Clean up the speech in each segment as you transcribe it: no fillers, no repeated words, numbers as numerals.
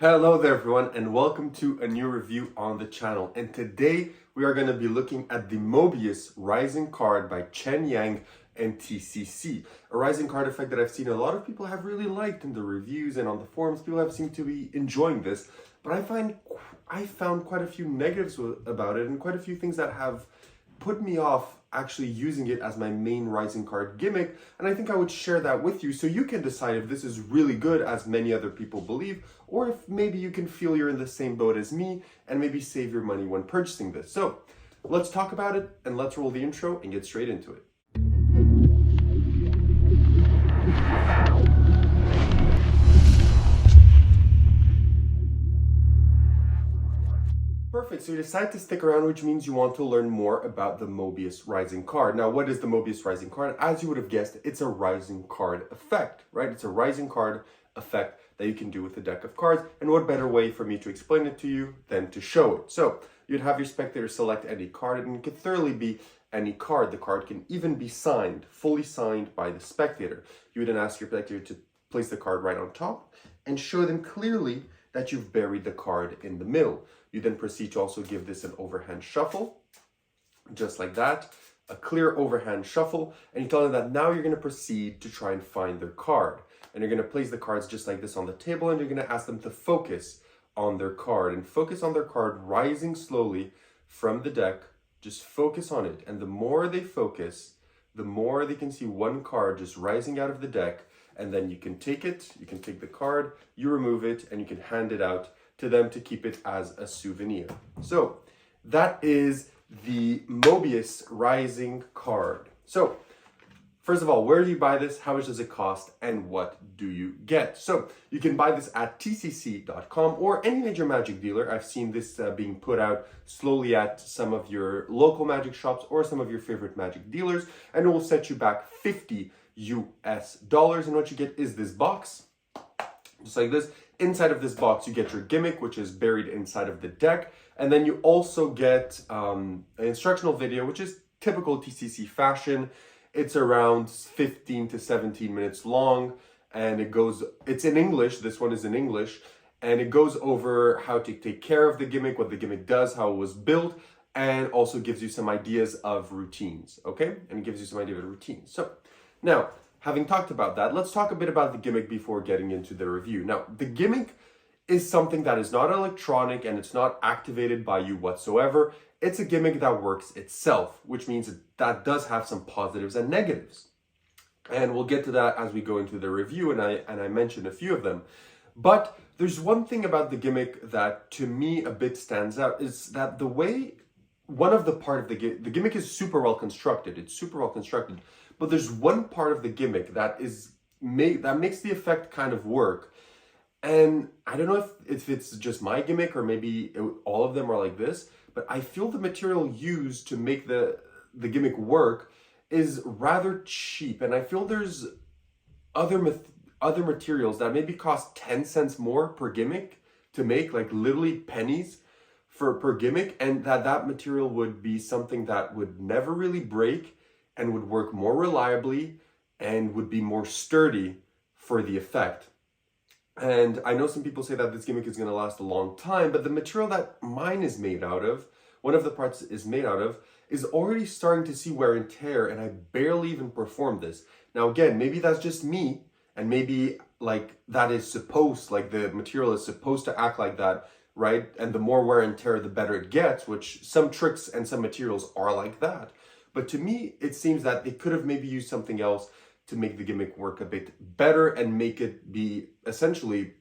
Hello there everyone and welcome to a new review on the channel, and today we are going to be looking at the Mobius Rising card by Chen Yang and TCC. A rising card effect that I've seen a lot of people have really liked in the reviews and on the forums. People have seemed to be enjoying this, but I found quite a few negatives about it and quite a few things that have put me off actually using it as my main rising card gimmick, and I think I would share that with you so you can decide if this is really good as many other people believe, or if maybe you can feel you're in the same boat as me and maybe save your money when purchasing this. So let's talk about it and let's roll the intro and get straight into it. Perfect, so you decide to stick around, which means you want to learn more about the Mobius Rising card. Now, what is the Mobius Rising card? As you would have guessed, it's a rising card effect, right? It's a rising card effect that you can do with a deck of cards, and what better way for me to explain it to you than to show it. So, you'd have your spectator select any card, and it could thoroughly be any card. The card can even be signed, fully signed by the spectator. You would then ask your spectator to place the card right on top and show them clearly that you've buried the card in the middle. You then proceed to also give this an overhand shuffle, just like that, a clear overhand shuffle, and you tell them that now you're going to proceed to try and find their card. And you're going to place the cards just like this on the table, and you're going to ask them to focus on their card, and focus on their card rising slowly from the deck. Just focus on it, and the more they focus, the more they can see one card just rising out of the deck, and then you can take it, you can take the card, you remove it, and you can hand it out to them to keep it as a souvenir. So that is the Mobius Rising card. So first of all, where do you buy this? How much does it cost? And what do you get? So you can buy this at TCC.com or any major magic dealer. I've seen this being put out slowly at some of your local magic shops or some of your favorite magic dealers, and it will set you back $50 US. And what you get is this box, just like this. Inside of this box, you get your gimmick, which is buried inside of the deck. And then you also get an instructional video, which is typical TCC fashion. It's around 15 to 17 minutes long, and it's in English. This one is in English, and it goes over how to take care of the gimmick, what the gimmick does, how it was built, and also gives you some ideas of routines, okay? And it gives you some idea of routines. So now, having talked about that, let's talk a bit about the gimmick before getting into the review. Now, the gimmick is something that is not electronic and it's not activated by you whatsoever. It's a gimmick that works itself, which means that does have some positives and negatives. And we'll get to that as we go into the review, and I mentioned a few of them. But there's one thing about the gimmick that to me a bit stands out, is that the gimmick is super well constructed. It's super well constructed. But there's one part of the gimmick that makes the effect kind of work. And I don't know if it's just my gimmick or maybe all of them are like this, but I feel the material used to make the gimmick work is rather cheap. And I feel there's other materials that maybe cost 10 cents more per gimmick to make, like literally pennies per gimmick, and that material would be something that would never really break and would work more reliably and would be more sturdy for the effect. And I know some people say that this gimmick is going to last a long time, but the material that mine is made out of, one of the parts is made out of, is already starting to see wear and tear, and I barely even performed this. Now again, maybe that's just me, and maybe like the material is supposed to act like that, right? And the more wear and tear, the better it gets, which some tricks and some materials are like that. But to me, it seems that they could have maybe used something else to make the gimmick work a bit better and make it be essentially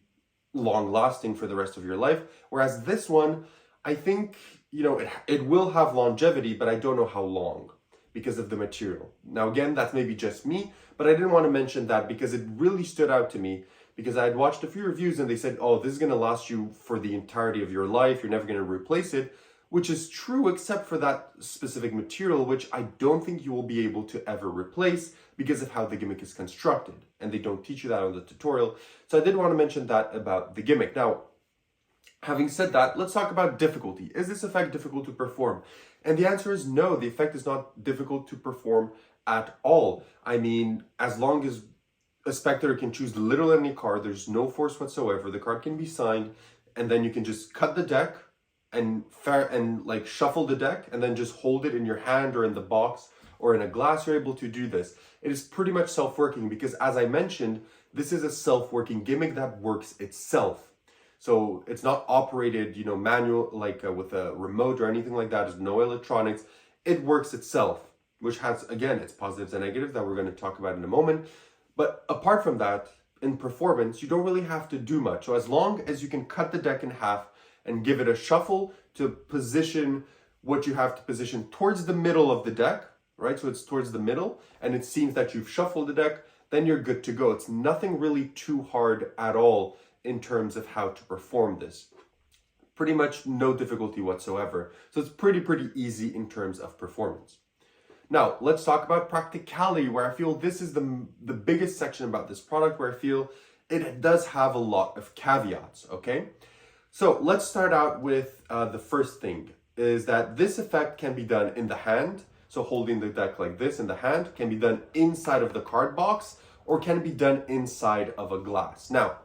long-lasting for the rest of your life. Whereas this one, I think, it will have longevity, but I don't know how long because of the material. Now, again, that's maybe just me, but I didn't want to mention that because it really stood out to me, because I had watched a few reviews and they said, oh, this is going to last you for the entirety of your life. You're never going to replace it. Which is true except for that specific material, which I don't think you will be able to ever replace because of how the gimmick is constructed. And they don't teach you that on the tutorial. So I did want to mention that about the gimmick. Now, having said that, let's talk about difficulty. Is this effect difficult to perform? And the answer is no, the effect is not difficult to perform at all. I mean, as long as a spectator can choose literally any card. There's no force whatsoever. The card can be signed, and then you can just cut the deck and like shuffle the deck, and then just hold it in your hand or in the box or in a glass. You're able to do this. It is pretty much self-working because, as I mentioned, this is a self-working gimmick that works itself. So it's not operated, manual, like with a remote or anything like that. There's no electronics. It works itself, which has, again, its positives and negatives that we're going to talk about in a moment. But apart from that, in performance, you don't really have to do much. So as long as you can cut the deck in half and give it a shuffle to position what you have to position towards the middle of the deck, right? So it's towards the middle, and it seems that you've shuffled the deck, then you're good to go. It's nothing really too hard at all in terms of how to perform this. Pretty much no difficulty whatsoever. So it's pretty easy in terms of performance. Now, let's talk about practicality, where I feel this is the biggest section about this product, where I feel it does have a lot of caveats, okay? So let's start out with the first thing, is that this effect can be done in the hand. So holding the deck like this in the hand can be done inside of the card box, or can be done inside of a glass. Now,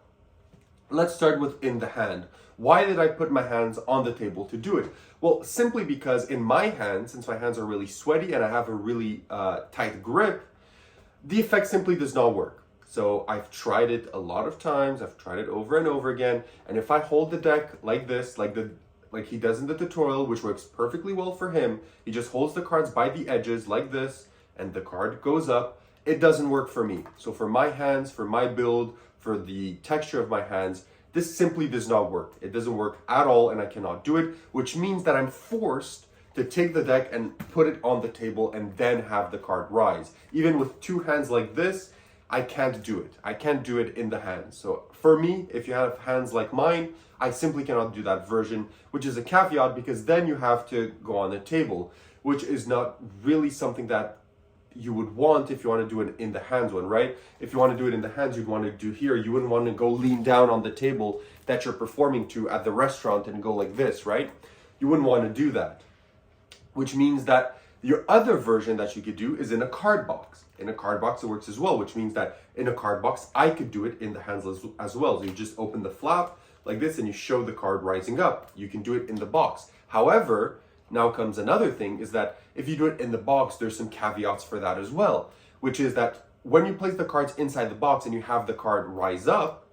let's start with in the hand. Why did I put my hands on the table to do it? Well, simply because in my hands, since my hands are really sweaty and I have a really tight grip, the effect simply does not work. So I've tried it a lot of times. I've tried it over and over again. And if I hold the deck like this, like he does in the tutorial, which works perfectly well for him, he just holds the cards by the edges like this, and the card goes up. It doesn't work for me. So for my hands, for my build, for the texture of my hands, this simply does not work. It doesn't work at all, and I cannot do it, which means that I'm forced to take the deck and put it on the table and then have the card rise. Even with two hands like this, I can't do it. I can't do it in the hands. So for me, if you have hands like mine, I simply cannot do that version, which is a caveat because then you have to go on the table, which is not really something that you would want if you want to do it in the hands one, right? If you want to do it in the hands, you'd want to do here. You wouldn't want to go lean down on the table that you're performing to at the restaurant and go like this, right? You wouldn't want to do that, which means that your other version that you could do is in a card box. In a card box, it works as well, which means that in a card box, I could do it in the hands as well. So you just open the flap like this and you show the card rising up. You can do it in the box. However, now comes another thing, is that if you do it in the box, there's some caveats for that as well, which is that when you place the cards inside the box and you have the card rise up,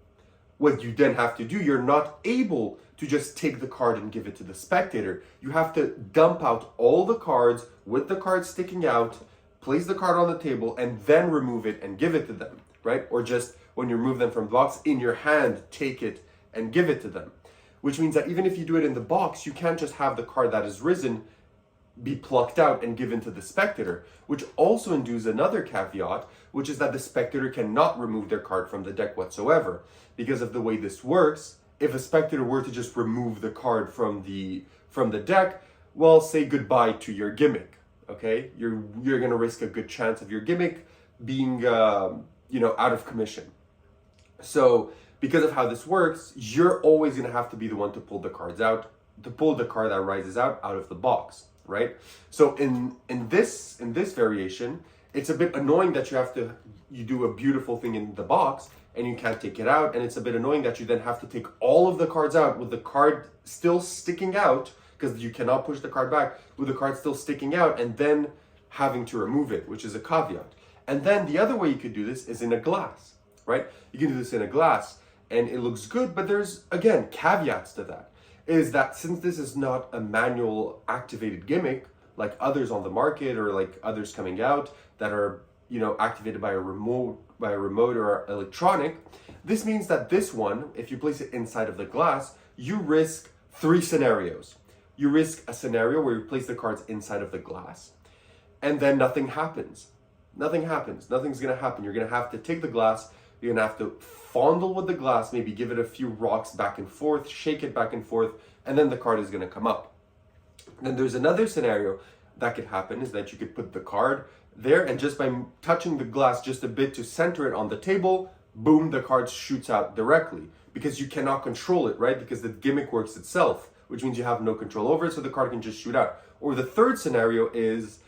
what you then have to do, you're not able to just take the card and give it to the spectator. You have to dump out all the cards with the card sticking out, place the card on the table, and then remove it and give it to them, right? Or just when you remove them from the box, in your hand, take it and give it to them. Which means that even if you do it in the box, you can't just have the card that is risen be plucked out and given to the spectator, which also induces another caveat, which is that the spectator cannot remove their card from the deck whatsoever. Because of the way this works, if a spectator were to just remove the card from the deck, well, say goodbye to your gimmick, okay? You're gonna risk a good chance of your gimmick being, out of commission. So, because of how this works, you're always going to have to be the one to pull the cards out, to pull the card that rises out of the box, right? So in this variation, it's a bit annoying that you do a beautiful thing in the box and you can't take it out, and it's a bit annoying that you then have to take all of the cards out with the card still sticking out, because you cannot push the card back with the card still sticking out, and then having to remove it, which is a caveat. And then the other way you could do this is in a glass, right? You can do this in a glass, and it looks good, but there's, again, caveats to that. Is that since this is not a manual activated gimmick, like others on the market or like others coming out that are, activated by a remote or electronic, this means that this one, if you place it inside of the glass, you risk 3 scenarios. You risk a scenario where you place the cards inside of the glass, and then nothing happens. Nothing's gonna happen. You're gonna have to take the glass, you're gonna have to fondle with the glass, maybe give it a few rocks back and forth, shake it back and forth, and then the card is gonna come up. Then there's another scenario that could happen, is that you could put the card there, and just by touching the glass just a bit to center it on the table, boom, the card shoots out directly, because you cannot control it, right? Because the gimmick works itself, which means you have no control over it, so the card can just shoot out. Or the third scenario is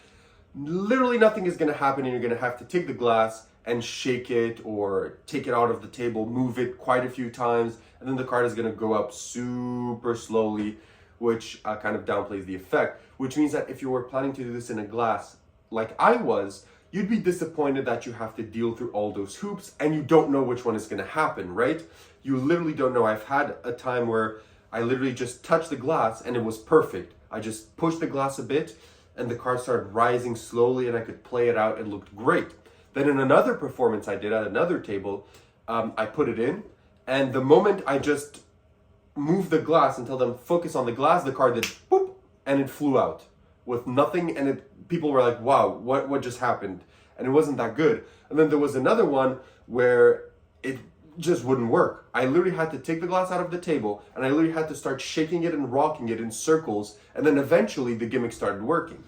literally nothing is gonna happen, and you're gonna have to take the glass and shake it or take it out of the table, move it quite a few times, and then the card is going to go up super slowly, which kind of downplays the effect, which means that if you were planning to do this in a glass like I was, you'd be disappointed that you have to deal through all those hoops and you don't know which one is going to happen, right? You literally don't know. I've had a time where I literally just touched the glass and it was perfect. I just pushed the glass a bit and the card started rising slowly and I could play it out. It looked great. Then in another performance I did at another table, I put it in, and the moment I just moved the glass and tell them focus on the glass, the card did boop, and it flew out with nothing, and people were like, wow, what just happened? And it wasn't that good. And then there was another one where it just wouldn't work. I literally had to take the glass out of the table and I literally had to start shaking it and rocking it in circles, and then eventually the gimmick started working.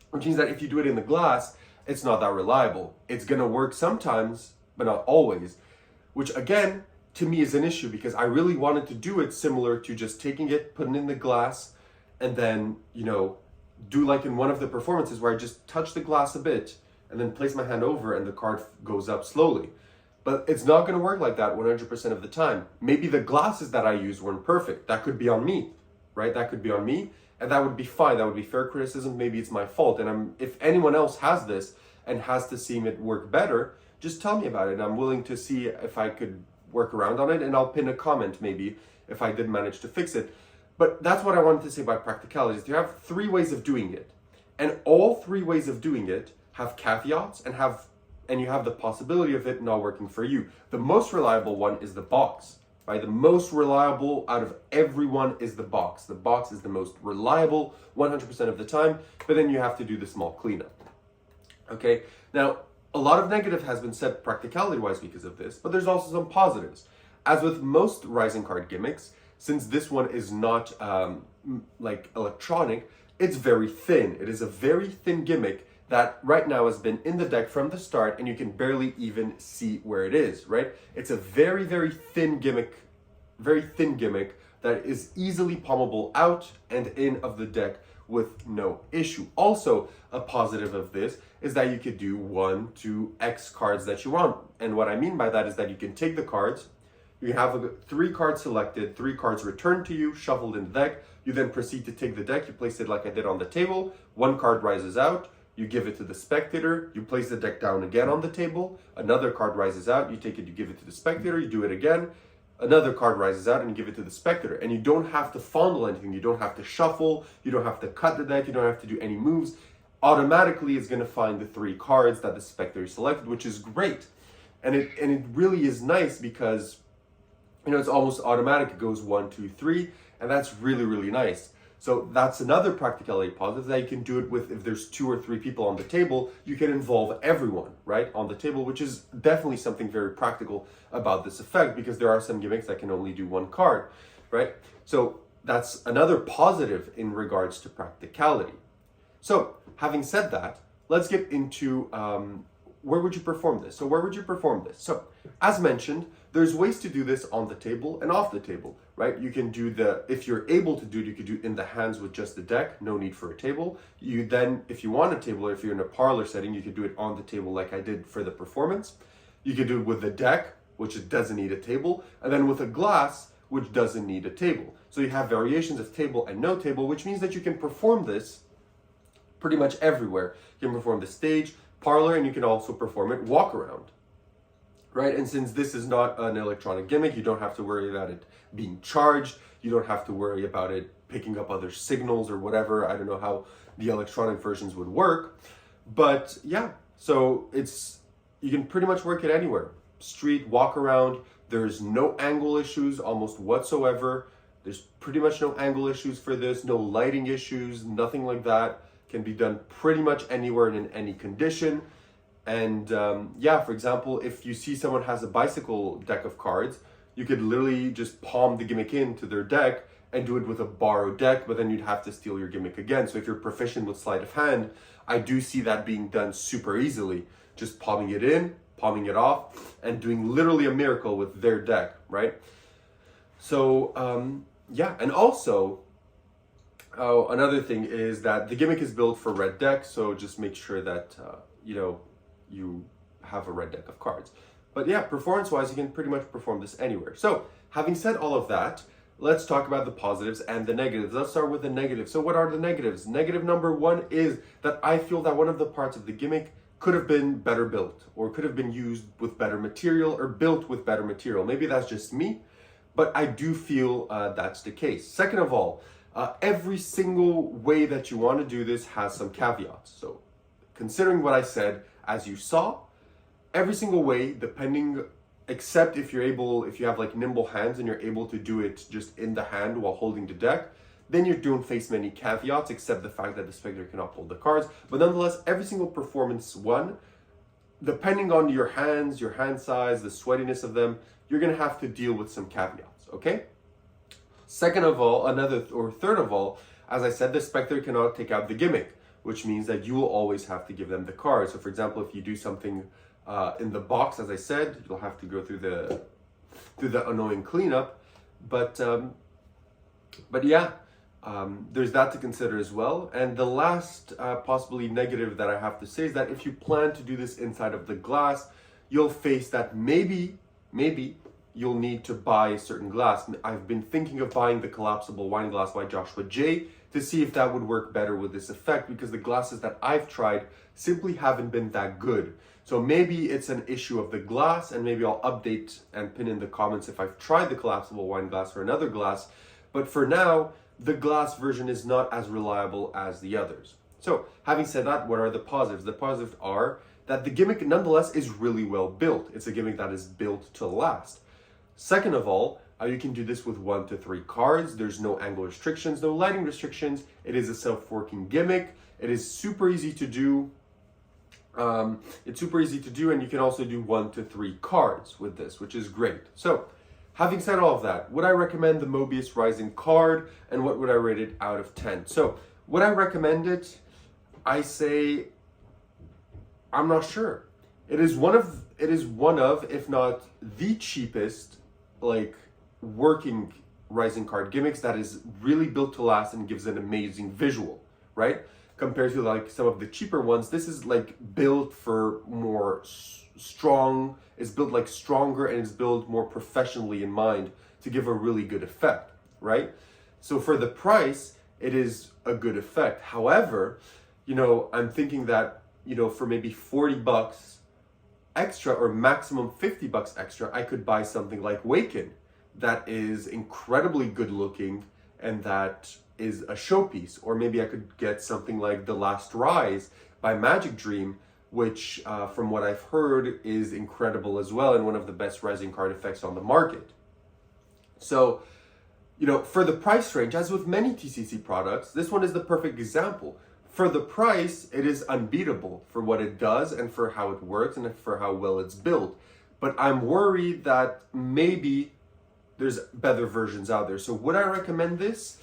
Which means that if you do it in the glass, it's not that reliable. It's gonna work sometimes, but not always. Which again, to me is an issue because I really wanted to do it similar to just taking it, putting it in the glass, and then, do like in one of the performances where I just touch the glass a bit and then place my hand over and the card goes up slowly. But it's not gonna work like that 100% of the time. Maybe the glasses that I used weren't perfect. That could be on me, right? That could be on me. And that would be fine. That would be fair criticism. Maybe it's my fault. And if anyone else has this and has to see it work better, just tell me about it. I'm willing to see if I could work around on it, and I'll pin a comment maybe if I did manage to fix it. But that's what I wanted to say about practicality. Is you have 3 ways of doing it. And all 3 ways of doing it have caveats and you have the possibility of it not working for you. The most reliable one is the box. Right? The most reliable out of everyone is the box. The box is the most reliable 100% of the time, but then you have to do the small cleanup. Okay, now a lot of negative has been said practicality-wise because of this, but there's also some positives. As with most rising card gimmicks, since this one is not like electronic, it's very thin. It is a very thin gimmick that right now has been in the deck from the start and you can barely even see where it is, right? It's a very, very thin gimmick that is easily palmable out and in of the deck with no issue. Also, a positive of this is that you could do 1 to X cards that you want. And what I mean by that is that you can take the cards, you have 3 cards selected, 3 cards returned to you, shuffled in the deck. You then proceed to take the deck, you place it like I did on the table, 1 card rises out, you give it to the spectator, you place the deck down again on the table, another card rises out, you take it, you give it to the spectator, you do it again, another card rises out and you give it to the spectator. And you don't have to fondle anything, you don't have to shuffle, you don't have to cut the deck, you don't have to do any moves. Automatically it's gonna find the 3 cards that the spectator selected, which is great. And it really is nice because, it's almost automatic, it goes 1, 2, 3, and that's really, really nice. So that's another practicality positive that you can do it with. If there's 2 or 3 people on the table, you can involve everyone, right, on the table, which is definitely something very practical about this effect because there are some gimmicks that can only do 1 card, right? So that's another positive in regards to practicality. So having said that, let's get into where would you perform this? So where would you perform this? So as mentioned, there's ways to do this on the table and off the table, right? You can do if you're able to do it, you could do it in the hands with just the deck, no need for a table. You then, if you want a table, or if you're in a parlor setting, you could do it on the table like I did for the performance. You could do it with the deck, which it doesn't need a table, and then with a glass, which doesn't need a table. So you have variations of table and no table, which means that you can perform this pretty much everywhere. You can perform the stage, parlor, and you can also perform it walk around. Right? And since this is not an electronic gimmick, you don't have to worry about it being charged. You don't have to worry about it picking up other signals or whatever. I don't know how the electronic versions would work. But yeah, so you can pretty much work it anywhere. Street, walk around. There's no angle issues almost whatsoever. There's pretty much no angle issues for this, no lighting issues, nothing like that. Can be done pretty much anywhere and in any condition. And yeah, for example, if you see someone has a bicycle deck of cards, you could literally just palm the gimmick into their deck and do it with a borrowed deck, but then you'd have to steal your gimmick again. So if you're proficient with sleight of hand, I do see that being done super easily. Just palming it in, palming it off, and doing literally a miracle with their deck, right? So yeah, and also, another thing is that the gimmick is built for red deck, so just make sure that, you have a red deck of cards. But yeah, performance-wise, you can pretty much perform this anywhere. So, having said all of that, let's talk about the positives and the negatives. Let's start with the negatives. So what are the negatives? Negative number one is that I feel that one of the parts of the gimmick could have been better built, or could have been used with better material, or built with better material. Maybe that's just me, but I do feel that's the case. Second of all, every single way that you want to do this has some caveats. So considering what I said, as you saw, every single way, depending, except if you have like nimble hands and you're able to do it just in the hand while holding the deck, then you don't face many caveats, except the fact that the spectator cannot hold the cards. But nonetheless, every single performance one, depending on your hands, your hand size, the sweatiness of them, you're gonna have to deal with some caveats, okay? Second of all, third of all, as I said, the spectator cannot take out the gimmick, which means that you will always have to give them the cards. So for example, if you do something in the box, as I said, you'll have to go through the annoying cleanup. But yeah, there's that to consider as well. And the last possibly negative that I have to say is that if you plan to do this inside of the glass, you'll face that maybe you'll need to buy a certain glass. I've been thinking of buying the collapsible wine glass by Joshua J to see if that would work better with this effect, because the glasses that I've tried simply haven't been that good. So maybe it's an issue of the glass, and maybe I'll update and pin in the comments if I've tried the collapsible wine glass or another glass. But for now, the glass version is not as reliable as the others. So having said that, what are the positives? The positives are that the gimmick nonetheless is really well built. It's a gimmick that is built to last. Second of all, you can do this with 1 to 3 cards. There's no angle restrictions, no lighting restrictions. It is a self-working gimmick. It is super easy to do. It's super easy to do, and you can also do 1 to 3 cards with this, which is great. So, having said all of that, would I recommend the Mobius Rising card, and what would I rate it out of 10? So, would I recommend it? I say, I'm not sure. It is one of, if not the cheapest, like, working Rising card gimmicks that is really built to last and gives an amazing visual, right? Compared to like some of the cheaper ones, this is like built for more strong, it's built like stronger, and it's built more professionally in mind to give a really good effect, right? So for the price, it is a good effect. However, you know, I'm thinking that, you know, for maybe 40 bucks extra or maximum 50 bucks extra, I could buy something like Waken that is incredibly good looking and that is a showpiece. Or maybe I could get something like The Last Rise by Magic Dream, which from what I've heard is incredible as well, and one of the best rising card effects on the market. So, you know, for the price range, as with many TCC products, this one is the perfect example. For the price, it is unbeatable for what it does and for how it works and for how well it's built. But I'm worried that maybe there's better versions out there. So would I recommend this?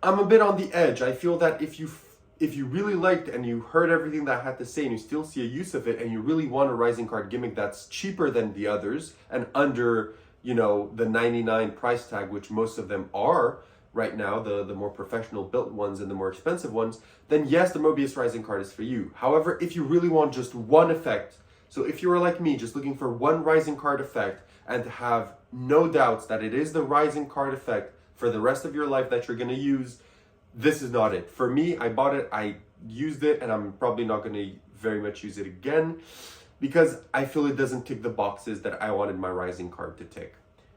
I'm a bit on the edge. I feel that if you really liked and you heard everything that I had to say and you still see a use of it and you really want a rising card gimmick that's cheaper than the others and under, you know, the 99 price tag, which most of them are right now, the more professional built ones and the more expensive ones, then yes, the Mobius Rising card is for you. However, if you really want just one effect, so if you were like me, just looking for one rising card effect and to have no doubts that it is the rising card effect for the rest of your life that you're going to use, this is not it. For me, I bought it, I used it, and I'm probably not going to very much use it again because I feel it doesn't tick the boxes that I wanted my rising card to tick.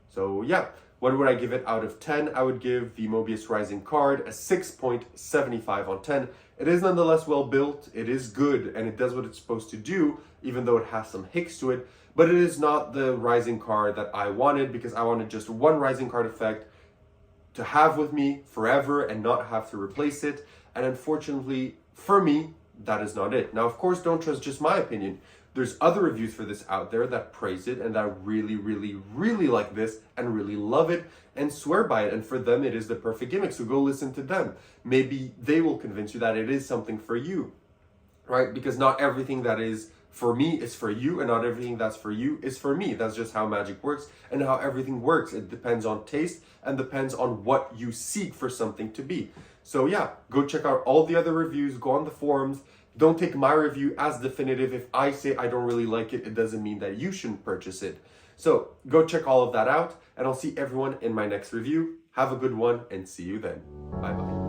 So yeah, what would I give it out of 10? I would give the Mobius Rising card a 6.75 on 10. It is nonetheless well built, it is good, and it does what it's supposed to do, even though it has some hicks to it, but it is not the rising card that I wanted, because I wanted just one rising card effect to have with me forever and not have to replace it. And unfortunately, for me, that is not it. Now, of course, don't trust just my opinion. There's other reviews for this out there that praise it and that really, really, really like this and really love it and swear by it. And for them, it is the perfect gimmick. So go listen to them. Maybe they will convince you that it is something for you, right? Because not everything that is for me is for you, and not everything that's for you is for me. That's just how magic works and how everything works. It depends on taste and depends on what you seek for something to be. So yeah, go check out all the other reviews, go on the forums, Don't take my review as definitive. If I say I don't really like it, it doesn't mean that you shouldn't purchase it. So go check all of that out, and I'll see everyone in my next review. Have a good one, and see you then. Bye-bye.